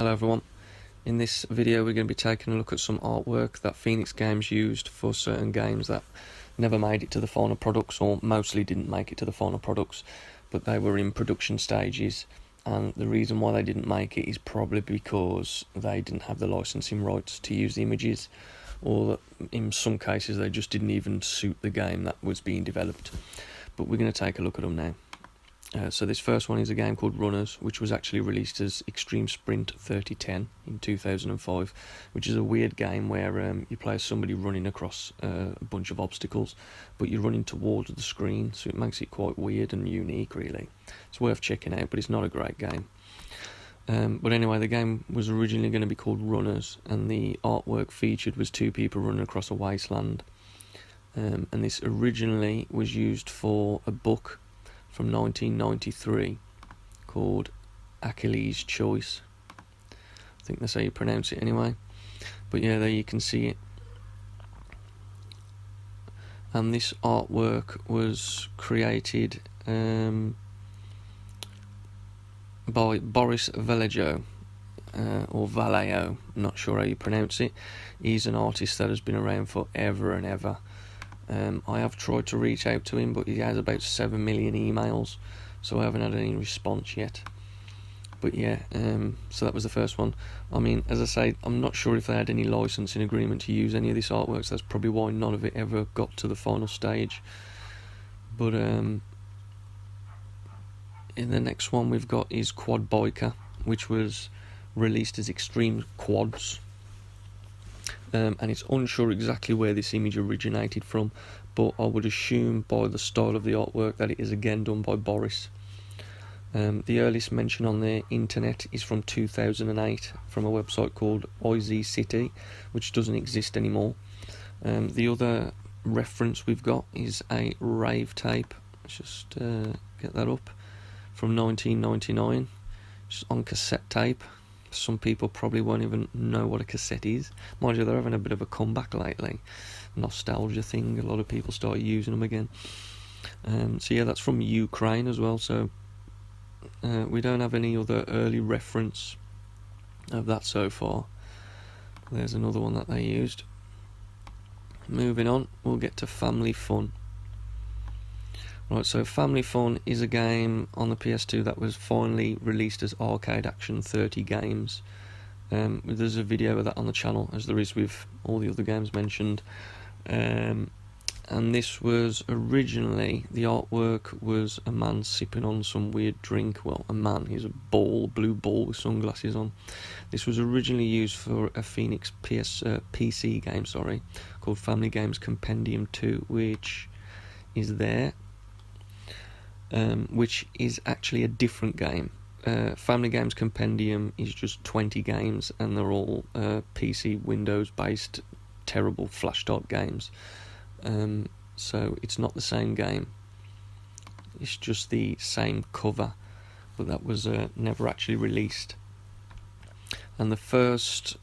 Hello everyone. In this video we're going to be taking a look at some artwork that Phoenix Games used for certain games that never made it to the final products, or mostly didn't make it to the final products, but they were in production stages, and the reason why they didn't make it is probably because they didn't have the licensing rights to use the images, or in some cases they just didn't even suit the game that was being developed. But we're going to take a look at them now. So this first one is a game called Runners, which was actually released as Extreme Sprint 3010 in 2005, which is a weird game where you play as somebody running across a bunch of obstacles, but you're running towards the screen, so it makes it quite weird and unique, really. It's worth checking out, but it's not a great game. But anyway, the game was originally going to be called Runners, and the artwork featured was two people running across a wasteland. And this originally was used for a book from 1993 called Achilles' Choice. I think that's how you pronounce it anyway. But yeah, there you can see it. And this artwork was created by Boris Vallejo, or Vallejo, not sure how you pronounce it. He's an artist that has been around forever and ever. I have tried to reach out to him, but he has about 7 million emails, so I haven't had any response yet. But yeah, so that was the first one. I mean, as I say, I'm not sure if they had any licensing agreement to use any of this artwork, so that's probably why none of it ever got to the final stage. But in the next one we've got is Quad Boyka, which was released as Extreme Quads. And it's unsure exactly where this image originated from, but I would assume by the style of the artwork that it is again done by Boris. The earliest mention on the internet is from 2008 from a website called IZ which doesn't exist anymore. The other reference we've got is a rave tape. Let's just get that up, from 1999, just on cassette tape. Some people probably won't even know what a cassette is. Mind you, they're having a bit of a comeback lately. Nostalgia thing, a lot of people started using them again. So yeah, that's from Ukraine as well, so we don't have any other early reference of that so far. There's another one that they used. Moving on, we'll get to Family Fun. Right, so Family Fun is a game on the PS2 that was finally released as Arcade Action 30 Games. There's a video of that on the channel, as there is with all the other games mentioned. And this was originally, the artwork was a man sipping on some weird drink. Well, a man, he's a blue ball with sunglasses on. This was originally used for a Phoenix PC game, called Family Games Compendium 2, which is there. Which is actually a different game. Family Games Compendium is just 20 games, and they're all PC Windows based terrible flash start games. So it's not the same game, it's just the same cover, but that was never actually released. And the first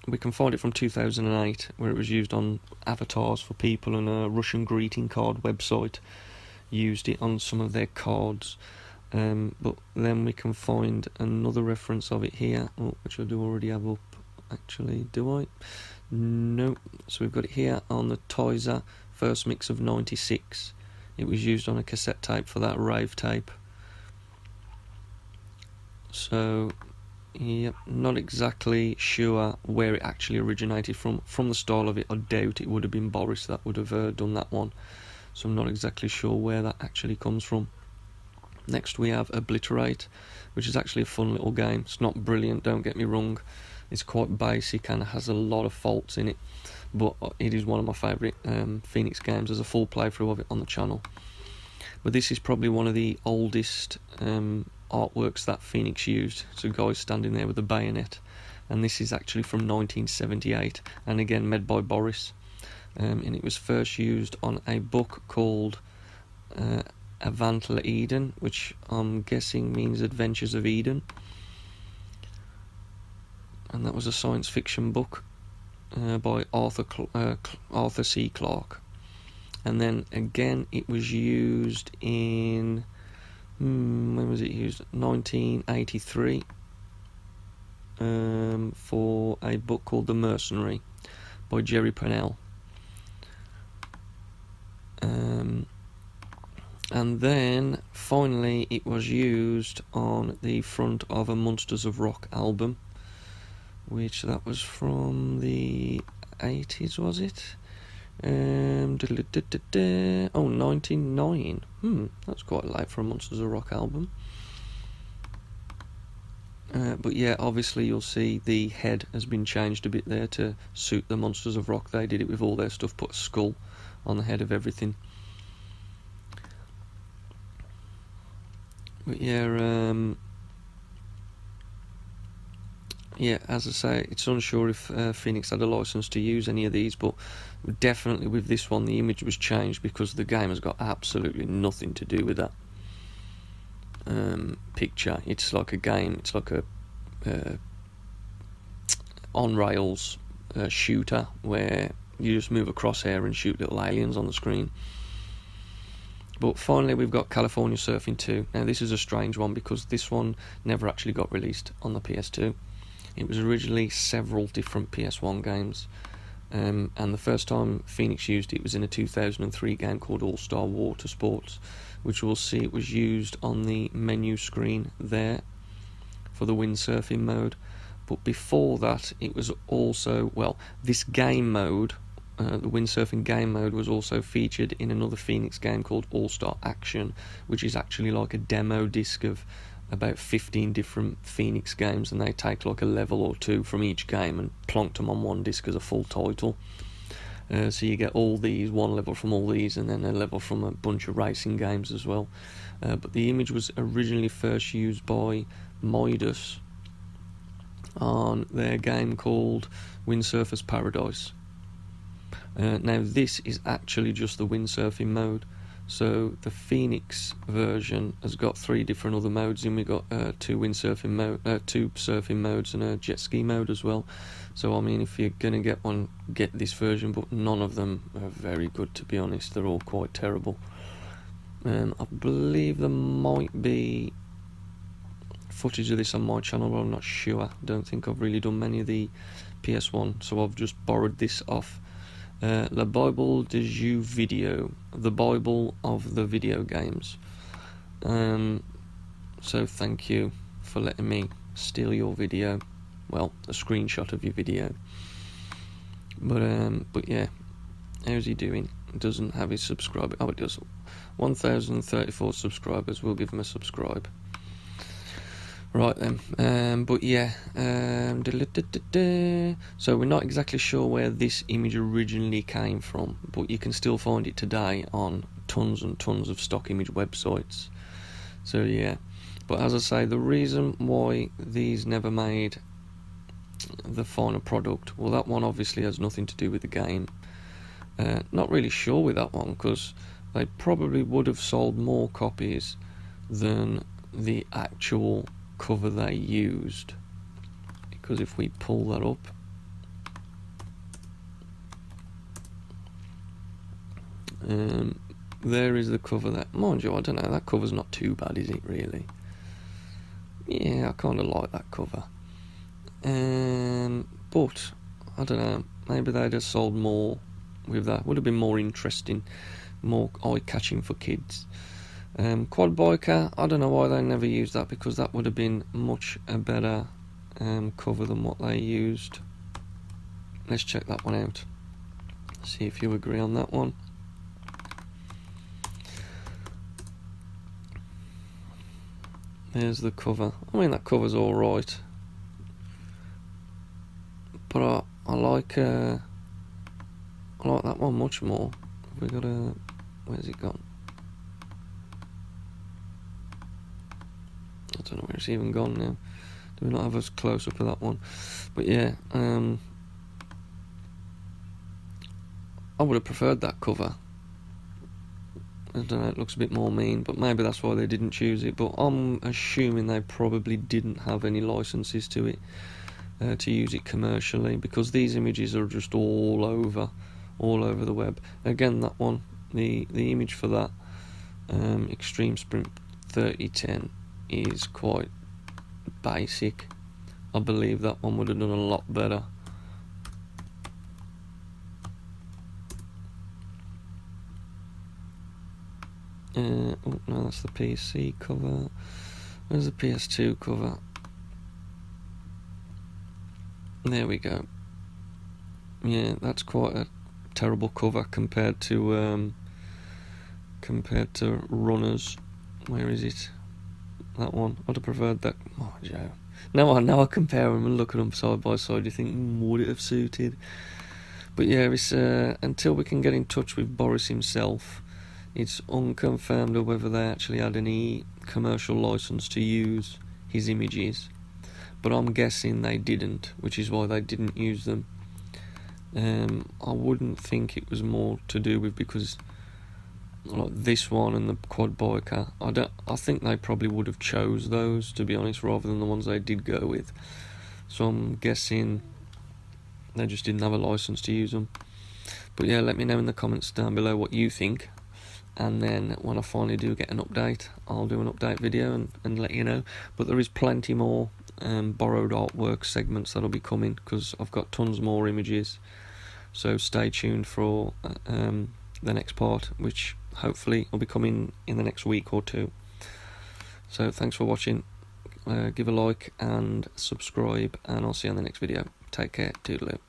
we can find it from 2008, where it was used on avatars for people, and a Russian greeting card website used it on some of their cards. But then we can find another reference of it here, which I do already have up. Actually, do I? No. So we've got it here on the Tizer First Mix of 96. It was used on a cassette tape for that rave tape. So yep, not exactly sure where it actually originated from. From the style of it, I doubt it would have been Boris that would have done that one. So I'm not exactly sure where that actually comes from. Next we have Obliterate, which is actually a fun little game. It's not brilliant, don't get me wrong. It's quite basic and has a lot of faults in it, but it is one of my favourite Phoenix games. There's a full playthrough of it on the channel. But this is probably one of the oldest artworks that Phoenix used. It's a guy standing there with a bayonet, and this is actually from 1978, and again made by Boris. And it was first used on a book called Untitled Eden, which I'm guessing means Adventures of Eden, and that was a science fiction book by Arthur C. Clarke. And then again it was used in when was it used? 1983 for a book called The Mercenary by Jerry Pennell. And then finally it was used on the front of a Monsters of Rock album, which that was from the 80s, was it? Oh, 99. That's quite late for a Monsters of Rock album. But yeah, obviously you'll see the head has been changed a bit there to suit the Monsters of Rock. They did it with all their stuff, put a skull on the head of everything. But yeah, yeah, as I say, it's unsure if Phoenix had a license to use any of these, but definitely with this one the image was changed because the game has got absolutely nothing to do with that picture. It's like a game, it's like a on rails shooter where you just move a crosshair and shoot little aliens on the screen. But finally we've got California Surfing 2. Now this is a strange one because this one never actually got released on the PS2. It was originally several different PS1 games, and the first time Phoenix used it was in a 2003 game called All-Star Water Sports, which we'll see it was used on the menu screen there for the windsurfing mode. But before that it was also, well, this game mode, the windsurfing game mode, was also featured in another Phoenix game called All-Star Action, which is actually like a demo disc of about 15 different Phoenix games, and they take like a level or two from each game and plonked them on one disc as a full title. So you get all these, one level from all these, and then a level from a bunch of racing games as well. But the image was originally first used by Midas on their game called Windsurfer's Paradise. Now this is actually just the windsurfing mode. So the Phoenix version has got 3 different other modes, and we got 2 surfing modes and a jet ski mode as well. So I mean, if you're gonna get one, get this version, but none of them are very good, to be honest. They're all quite terrible. I believe there might be footage of this on my channel, but I'm not sure. I don't think I've really done many of the PS1, so I've just borrowed this off La Bible de Jeux Video, the Bible of the video games. So thank you for letting me steal your video, well, a screenshot of your video. But yeah, how's he doing? Doesn't have his subscriber. Oh, it does. 1,034 subscribers. We'll give him a subscribe. Right then, but yeah, so we're not exactly sure where this image originally came from, but you can still find it today on tons and tons of stock image websites. So yeah, but as I say, the reason why these never made the final product, well, that one obviously has nothing to do with the game. Not really sure with that one, because they probably would have sold more copies than the actual cover they used, because if we pull that up, there is the cover. That, mind you, I don't know, that cover's not too bad, is it really? Yeah, I kind of like that cover, but I don't know, maybe they'd have sold more with that. Would have been more interesting, more eye-catching for kids. Quad Boyka, I don't know why they never used that, because that would have been much a better cover than what they used. Let's check that one out, see if you agree on that one. There's the cover. I mean, that cover's alright, but I like that one much more. We got a, where's it gone? I don't know where it's even gone now. Do we not have a close up of that one? But yeah, I would have preferred that cover. I don't know, it looks a bit more mean, but maybe that's why they didn't choose it. But I'm assuming they probably didn't have any licenses to it, to use it commercially, because these images are just all over the web. Again, that one, the image for that Extreme Sprint 3010 is quite basic. I believe that one would have done a lot better. Oh no, that's the PC cover. Where's the PS2 cover? There we go. Yeah, that's quite a terrible cover compared to Runners. Where is it? That one. I'd have preferred that. Oh, Joe. Now I compare them and look at them side by side. You think, would it have suited? But yeah, it's until we can get in touch with Boris himself, it's unconfirmed whether they actually had any commercial license to use his images. But I'm guessing they didn't, which is why they didn't use them. I wouldn't think it was more to do with because like this one and the quad Boyka, I think they probably would have chose those, to be honest, rather than the ones they did go with. So I'm guessing they just didn't have a license to use them. But yeah, let me know in the comments down below what you think, and then when I finally do get an update, I'll do an update video and let you know. But there is plenty more borrowed artwork segments that'll be coming, because I've got tons more images, so stay tuned for the next part, which hopefully will be coming in the next week or two. So thanks for watching, give a like and subscribe, and I'll see you on the next video. Take care, toodaloo.